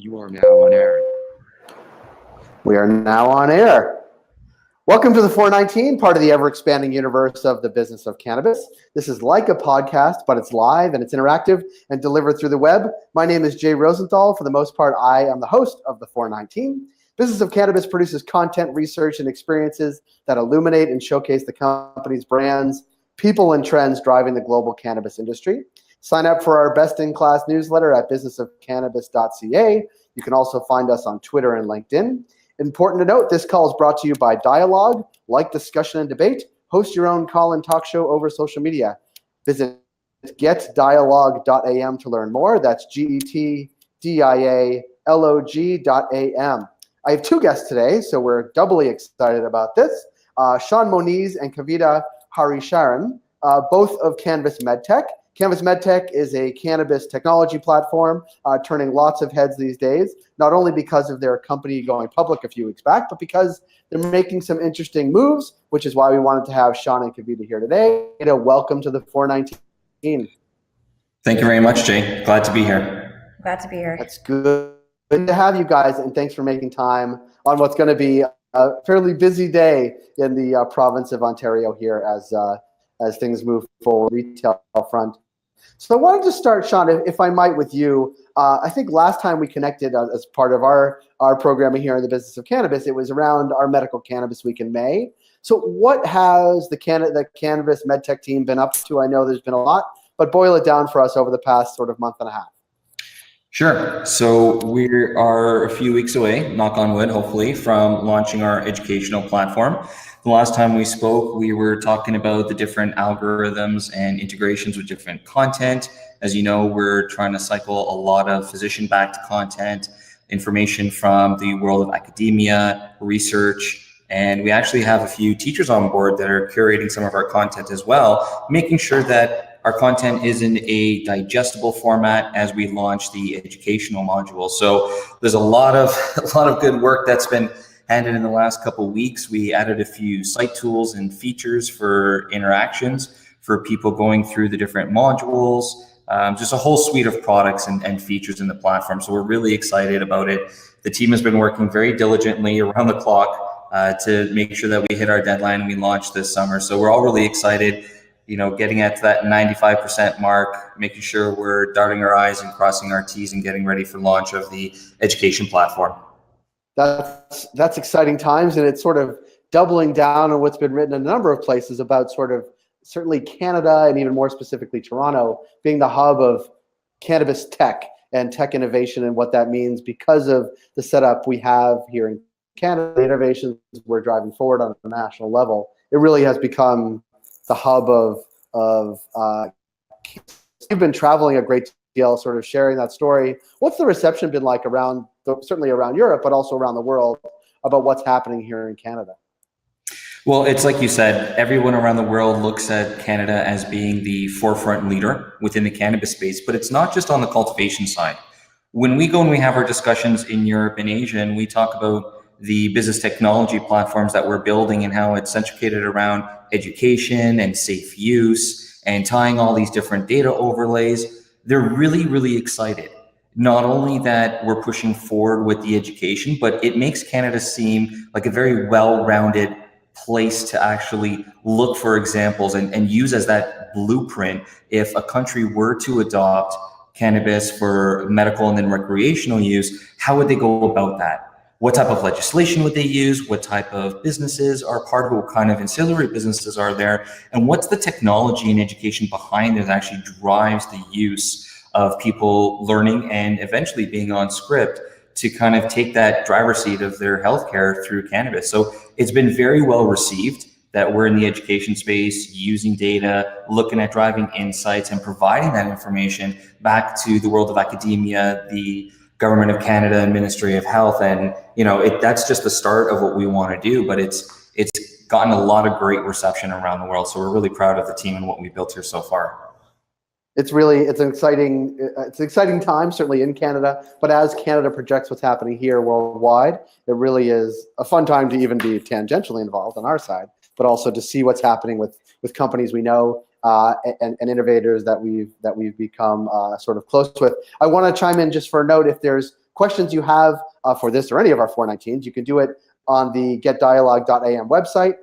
You are now on air. We are now on air. Welcome to the 419, part of the ever-expanding universe of the business of cannabis. This is like a podcast, but it's live and it's interactive and delivered through the web. My name is Jay Rosenthal. For the most part, I am the host of the 419. Business of Cannabis produces content, research, and experiences that illuminate and showcase the company's brands, people, and trends driving the global cannabis industry. Sign up for our best-in-class newsletter at businessofcannabis.ca. You can also find us on Twitter and LinkedIn. Important to note, this call is brought to you by Dialogue. Like discussion and debate, host your own call-in talk show over social media. Visit getdialogue.am to learn more. That's getdialog.am. I have two guests today, so we're doubly excited about this. Sean Moniz and Kavita Harisharan, both of Cannvas MedTech. Cannvas MedTech is a cannabis technology platform turning lots of heads these days, not only because of their company going public a few weeks back, but because they're making some interesting moves, which is why we wanted to have Sean and Kavita here today. Welcome to the 419. Thank you very much, Jay. Glad to be here. Glad to be here. That's good. Good to have you guys, and thanks for making time on what's going to be a fairly busy day in the province of Ontario here as things move forward, retail front. So I wanted to start, Sean, if I might, with you. I think last time we connected as part of our programming here in the Business of Cannabis, it was around our Medical Cannabis Week in May. So what has the Cannabis MedTech team been up to? I know there's been a lot, but boil it down for us over the past sort of month and a half. Sure. So we are a few weeks away, knock on wood, hopefully, from launching our educational platform. The last time we spoke, we were talking about the different algorithms and integrations with different content. As you know, we're trying to cycle a lot of physician-backed content, information from the world of academia, research, and we actually have a few teachers on board that are curating some of our content as well, making sure that our content is in a digestible format as we launch the educational module. So there's a lot of good work that's been handed in the last couple of weeks. We added a few site tools and features for interactions for people going through the different modules, just a whole suite of products and features in the platform. So we're really excited about it. The team has been working very diligently around the clock to make sure that we hit our deadline and we launch this summer. So we're all really excited, getting at that 95% mark, making sure we're dotting our I's and crossing our T's and getting ready for launch of the education platform. That's exciting times, and it's sort of doubling down on what's been written in a number of places about sort of certainly Canada and even more specifically Toronto being the hub of cannabis tech and tech innovation and what that means because of the setup we have here in Canada, the innovations we're driving forward on a national level. It really has become the hub of you've been traveling a great deal, sort of sharing that story. What's the reception been like certainly around Europe, but also around the world about what's happening here in Canada? Well, it's like you said, everyone around the world looks at Canada as being the forefront leader within the cannabis space, but it's not just on the cultivation side. When we go and we have our discussions in Europe and Asia, and we talk about the business technology platforms that we're building and how it's centricated around education and safe use and tying all these different data overlays, they're really, really excited. Not only that we're pushing forward with the education, but it makes Canada seem like a very well-rounded place to actually look for examples and use as that blueprint. If a country were to adopt cannabis for medical and then recreational use, how would they go about that? What type of legislation would they use? What type of businesses are part of it? What kind of ancillary businesses are there? And what's the technology and education behind it that actually drives the use of people learning and eventually being on script to kind of take that driver's seat of their healthcare through cannabis? So it's been very well received that we're in the education space, using data, looking at driving insights and providing that information back to the world of academia, the Government of Canada and Ministry of Health. And that's just the start of what we want to do, but it's gotten a lot of great reception around the world. So we're really proud of the team and what we built here so far. It's an exciting time, certainly in Canada, but as Canada projects what's happening here worldwide, it really is a fun time to even be tangentially involved on our side, but also to see what's happening with companies we know and innovators that we've become sort of close with. I want to chime in just for a note, if there's questions you have for this or any of our 419s, you can do it on the getdialogue.am website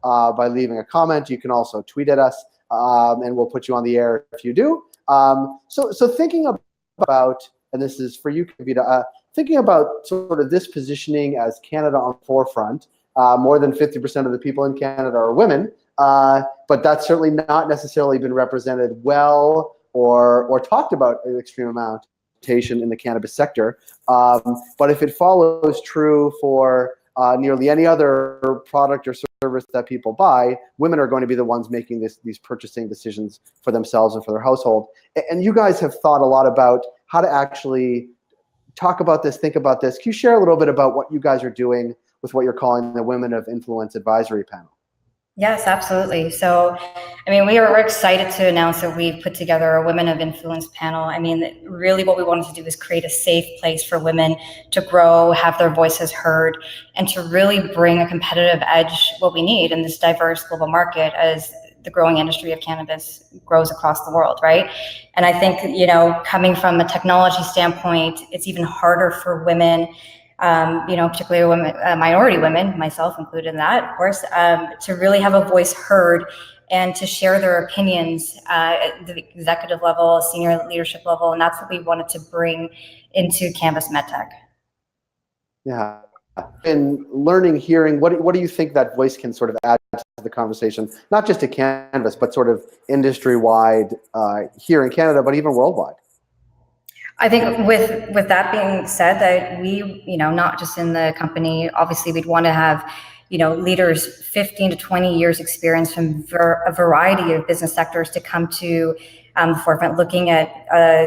by leaving a comment. You can also tweet at us, and we'll put you on the air if you do. So thinking about, and this is for you, Kavita, thinking about sort of this positioning as Canada on the forefront. More than 50% of the people in Canada are women, but that's certainly not necessarily been represented well or talked about an extreme amount in the cannabis sector. But if it follows true for nearly any other product or service that people buy, women are going to be the ones making these purchasing decisions for themselves and for their household. And you guys have thought a lot about how to actually talk about this, think about this. Can you share a little bit about what you guys are doing with what you're calling the Women of Influence Advisory Panel? Yes, absolutely. So, I mean, we're excited to announce that we've put together a Women of Influence panel. I mean, really what we wanted to do is create a safe place for women to grow, have their voices heard, and to really bring a competitive edge, what we need in this diverse global market as the growing industry of cannabis grows across the world, right? And I think, coming from a technology standpoint, it's even harder for women, particularly women, minority women, myself included in that, of course, to really have a voice heard and to share their opinions at the executive level, senior leadership level. And that's what we wanted to bring into Cannvas MedTech. Yeah. In learning, hearing, what do you think that voice can sort of add to the conversation, not just to Cannvas, but sort of industry-wide here in Canada, but even worldwide? I think with that being said, that we, not just in the company, obviously we'd want to have, leaders 15 to 20 years experience from a variety of business sectors to come to the forefront, looking at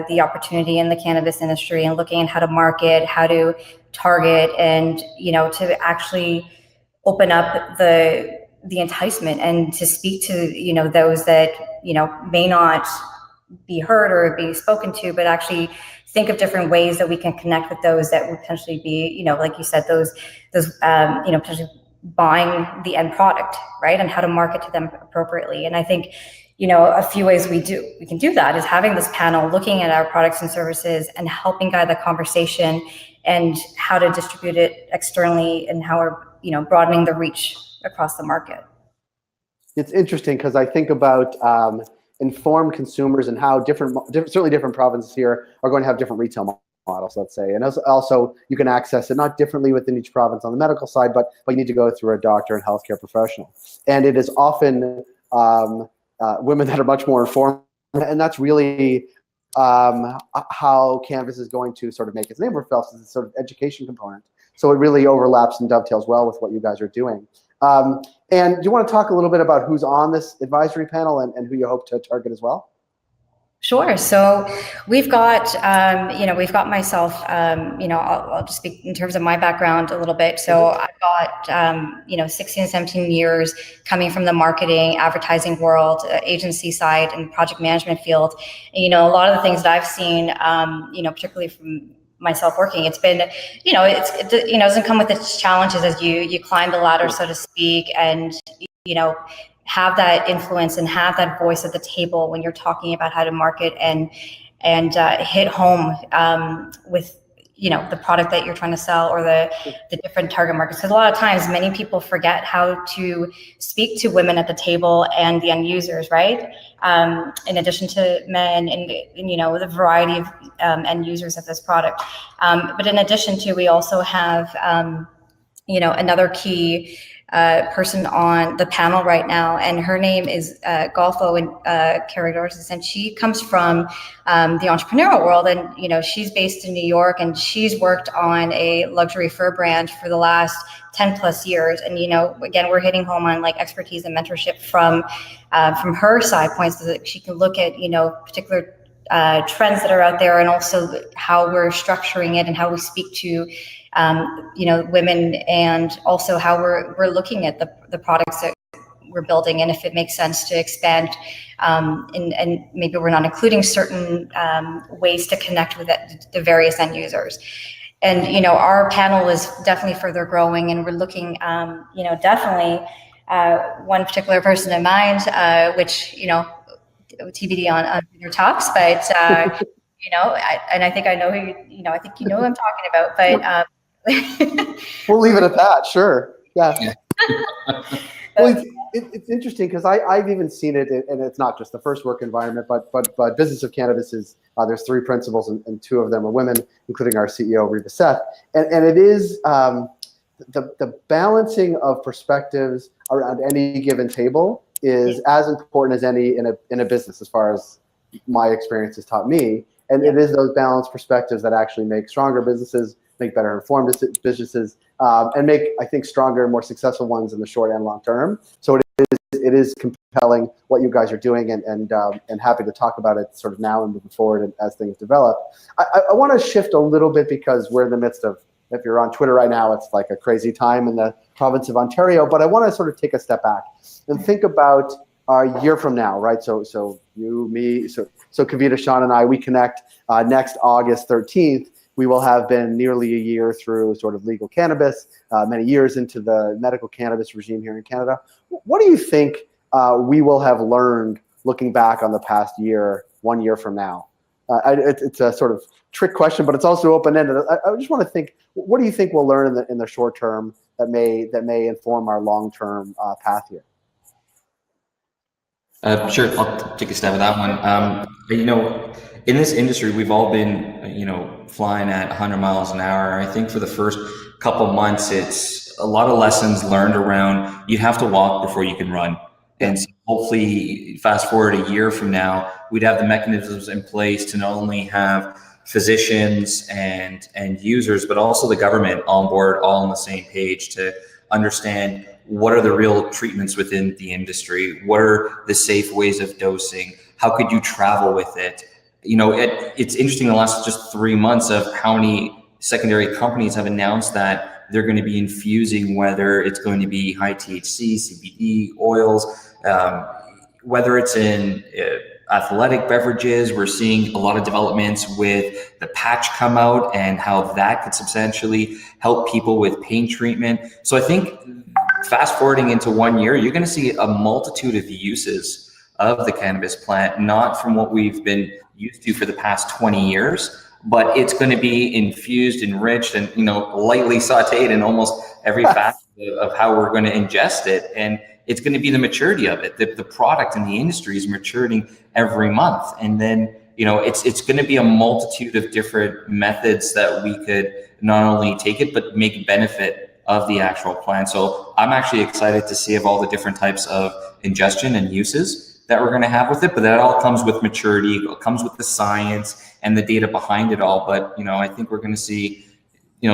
the opportunity in the cannabis industry and looking at how to market, how to target, and, to actually open up the enticement and to speak to, those that, may not be heard or be spoken to, but actually think of different ways that we can connect with those that would potentially be, like you said, those potentially buying the end product, right? And how to market to them appropriately. And I think, a few ways we can do that is having this panel, looking at our products and services and helping guide the conversation and how to distribute it externally and how we're, broadening the reach across the market. It's interesting because I think about informed consumers and how certainly different provinces here are going to have different retail models, let's say. And also you can access it not differently within each province on the medical side, but you need to go through a doctor and healthcare professional. And it is often women that are much more informed. And that's really how Cannvas is going to sort of make its name for itself, as a sort of education component. So it really overlaps and dovetails well with what you guys are doing. And do you want to talk a little bit about who's on this advisory panel and who you hope to target as well? Sure. So we've got, we've got myself, I'll just speak in terms of my background a little bit. So I've got, 16, 17 years coming from the marketing, advertising world, agency side and project management field. And, a lot of the things that I've seen, particularly from myself working, it's been, it doesn't come with its challenges as you climb the ladder, so to speak, and, have that influence and have that voice at the table when you're talking about how to market and hit home with, the product that you're trying to sell or the different target markets. Because a lot of times many people forget how to speak to women at the table and the end users, right? In addition to men and the variety of end users of this product. But in addition to, we also have, another key person on the panel right now, and her name is Golfo Carradores, and she comes from the entrepreneurial world, and she's based in New York, and she's worked on a luxury fur brand for the last 10 plus years. And again, we're hitting home on like expertise and mentorship from her side points, so that she can look at particular trends that are out there, and also how we're structuring it and how we speak to women, and also how we're looking at the products that we're building, and if it makes sense to expand, and maybe we're not including certain ways to connect with the various end users. And our panel is definitely further growing, and we're looking, definitely one particular person in mind, which TBD on your talks, but and I think I know I think you know who I'm talking about, but we'll leave it at that. Sure. Yeah. Well, it's interesting because I've even seen it, and it's not just the first work environment, but Business of Cannabis is there's 3 principals, and 2 of them are women, including our CEO Reva Seth, and it is the balancing of perspectives around any given table is as important as any in a business, as far as my experience has taught me. And it is those balanced perspectives that actually make stronger businesses, make better informed businesses, and make, I think, stronger and more successful ones in the short and long term. So it is compelling what you guys are doing, and happy to talk about it sort of now and moving forward and as things develop. I want to shift a little bit because we're in the midst of, if you're on Twitter right now, it's like a crazy time in the province of Ontario, but I want to sort of take a step back and think about a year from now, right? So you, me, so Kavita, Sean, and I, we connect next August 13th. We will have been nearly a year through sort of legal cannabis, many years into the medical cannabis regime here in Canada. What do you think we will have learned looking back on the past year, 1 year from now? It's a sort of trick question, but it's also open-ended. I just want to think, what do you think we'll learn in the short term that may inform our long-term path here? Sure, I'll take a stab at that one. In this industry, we've all been, flying at 100 miles an hour. I think for the first couple months, it's a lot of lessons learned around you have to walk before you can run. And so hopefully, fast forward a year from now, we'd have the mechanisms in place to not only have physicians and users, but also the government on board, all on the same page to understand what are the real treatments within the industry, what are the safe ways of dosing, how could you travel with it. It's interesting the last just 3 months of how many secondary companies have announced that they're going to be infusing, whether it's going to be high THC, CBD, oils, whether it's in athletic beverages. We're seeing a lot of developments with the patch come out and how that could substantially help people with pain treatment. So I think fast forwarding into 1 year, you're going to see a multitude of uses of the cannabis plant, not from what we've been used to for the past 20 years, but it's going to be infused, enriched, and lightly sautéed in almost every facet of how we're going to ingest it. And it's going to be the maturity of it. The product in the industry is maturing every month. And then, it's going to be a multitude of different methods that we could not only take it, but make benefit of the actual plant. So I'm actually excited to see of all the different types of ingestion and uses that we're going to have with it, but that all comes with maturity. It comes with the science and the data behind it all. But, I think we're going to see,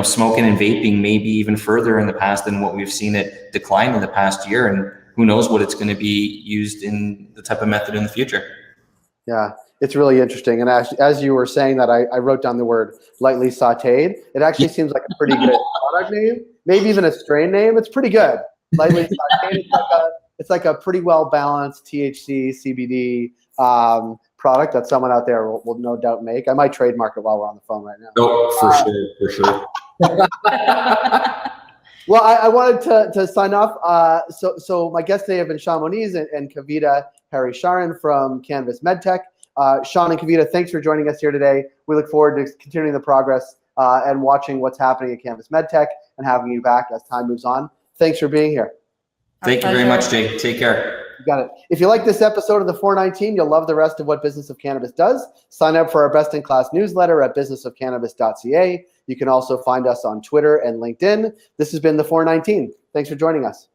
smoking and vaping maybe even further in the past than what we've seen it decline in the past year. And who knows what it's going to be used in the type of method in the future. Yeah, it's really interesting. And as you were saying that, I wrote down the word lightly sautéed. It actually seems like a pretty good product name, maybe even a strain name. It's pretty good. Lightly sautéed. It's like a pretty well-balanced THC, CBD product that someone out there will no doubt make. I might trademark it while we're on the phone right now. Oh, for sure. Well, I wanted to sign off. So my guests today have been Sean Moniz and Kavita Harisharan from Cannvas MedTech. Sean and Kavita, thanks for joining us here today. We look forward to continuing the progress and watching what's happening at Cannvas MedTech and having you back as time moves on. Thanks for being here. Thank you very much, Jake. Take care. You got it. If you like this episode of the 419, you'll love the rest of what Business of Cannabis does. Sign up for our best-in-class newsletter at businessofcannabis.ca. You can also find us on Twitter and LinkedIn. This has been the 419. Thanks for joining us.